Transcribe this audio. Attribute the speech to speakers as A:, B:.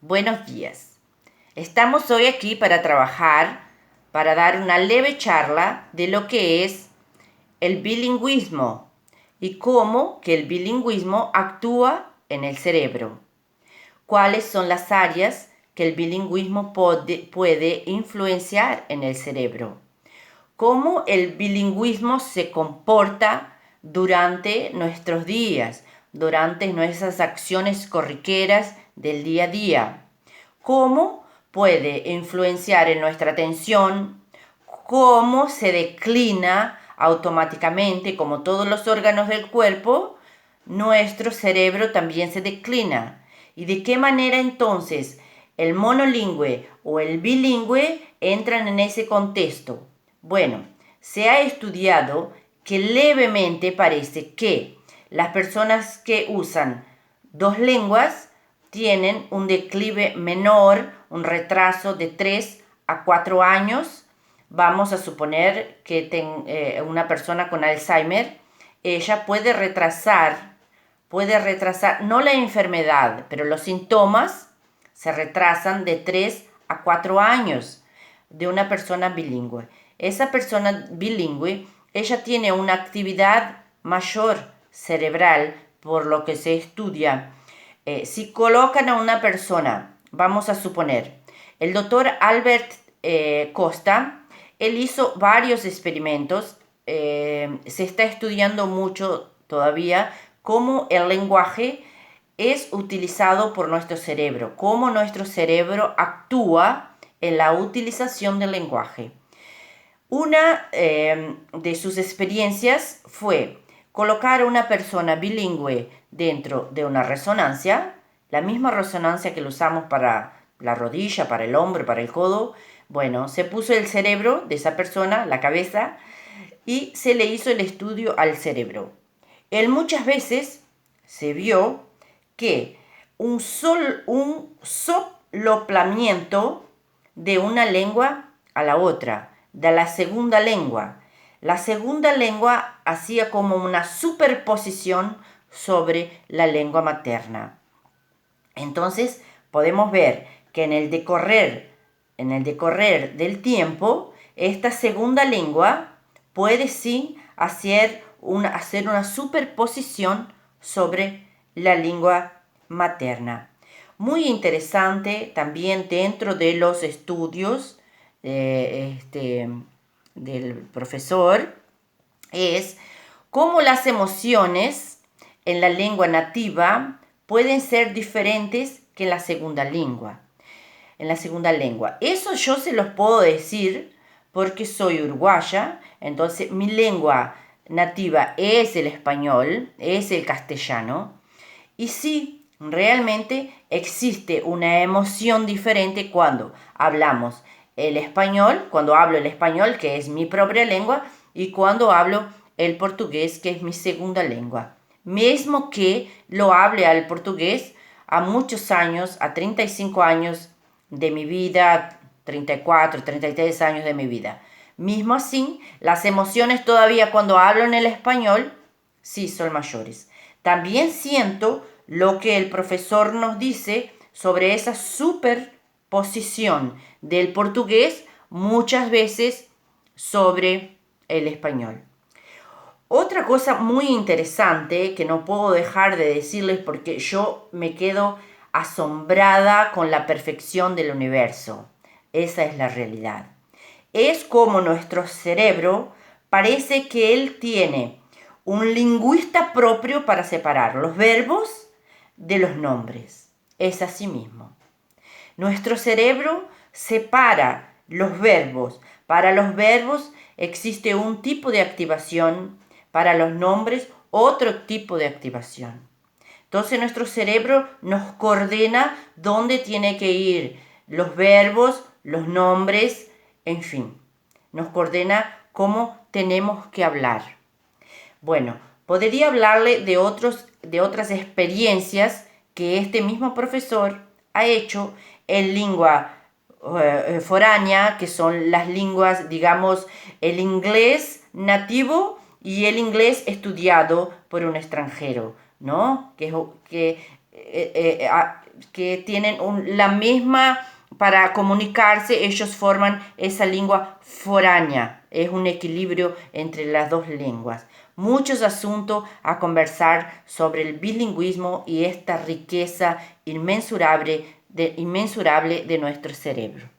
A: Buenos días. Estamos hoy aquí para trabajar, para dar una leve charla de lo que es el bilingüismo y cómo que el bilingüismo actúa en el cerebro. ¿Cuáles son las áreas que el bilingüismo puede influenciar en el cerebro? ¿Cómo el bilingüismo se comporta durante nuestros días, durante nuestras acciones corriqueras del día a día? ¿Cómo puede influenciar en nuestra atención? ¿Cómo se declina automáticamente, como todos los órganos del cuerpo, nuestro cerebro también se declina? ¿Y de qué manera entonces el monolingüe o el bilingüe entran en ese contexto? Bueno, se ha estudiado que levemente parece que las personas que usan dos lenguas tienen un declive menor, un retraso de 3 a 4 años. Vamos a suponer que una persona con Alzheimer, ella puede retrasar no la enfermedad, pero los síntomas se retrasan de 3 a 4 años de una persona bilingüe. Esa persona bilingüe, ella tiene una actividad mayor cerebral, por lo que se estudia. Si colocan a una persona, vamos a suponer, el doctor Albert Costa, él hizo varios experimentos, se está estudiando mucho todavía cómo el lenguaje es utilizado por nuestro cerebro, cómo nuestro cerebro actúa en la utilización del lenguaje. Una de sus experiencias fue colocar a una persona bilingüe dentro de una resonancia, la misma resonancia que lo usamos para la rodilla, para el hombro, para el codo. Bueno, se puso el cerebro de esa persona, la cabeza, y se le hizo el estudio al cerebro. Él muchas veces se vio que un soplamiento de una lengua a la otra, de la segunda lengua. La segunda lengua hacía como una superposición sobre la lengua materna. Entonces podemos ver que en el decorrer del tiempo, esta segunda lengua puede sí hacer una superposición sobre la lengua materna. Muy interesante también dentro de los estudios del profesor es cómo las emociones en la lengua nativa pueden ser diferentes que en la segunda lengua. Eso yo se los puedo decir porque soy uruguaya, entonces mi lengua nativa es el español, es el castellano, y sí, realmente existe una emoción diferente cuando hablamos el español, cuando hablo el español, que es mi propia lengua, y cuando hablo el portugués, que es mi segunda lengua. Mismo que lo hable al portugués a muchos años, a 35 años de mi vida, 34, 33 años de mi vida. Mismo así, las emociones todavía cuando hablo en el español, sí son mayores. También siento lo que el profesor nos dice sobre esa superposición del portugués muchas veces sobre el español. Otra cosa muy interesante que no puedo dejar de decirles porque yo me quedo asombrada con la perfección del universo. Esa es la realidad. Es como nuestro cerebro parece que él tiene un lingüista propio para separar los verbos de los nombres. Es así mismo. Nuestro cerebro separa los verbos. Para los verbos existe un tipo de activación, para los nombres otro tipo de activación. Entonces nuestro cerebro nos coordena dónde tiene que ir los verbos, los nombres, en fin. Nos coordena cómo tenemos que hablar. Bueno, podría hablarle de otras experiencias que este mismo profesor ha hecho en lengua foránea, que son las lenguas, digamos, el inglés nativo y el inglés estudiado por un extranjero, ¿no? que tienen la misma, para comunicarse, ellos forman esa lengua foránea. Es un equilibrio entre las dos lenguas. Muchos asuntos a conversar sobre el bilingüismo y esta riqueza inmensurable de nuestro cerebro.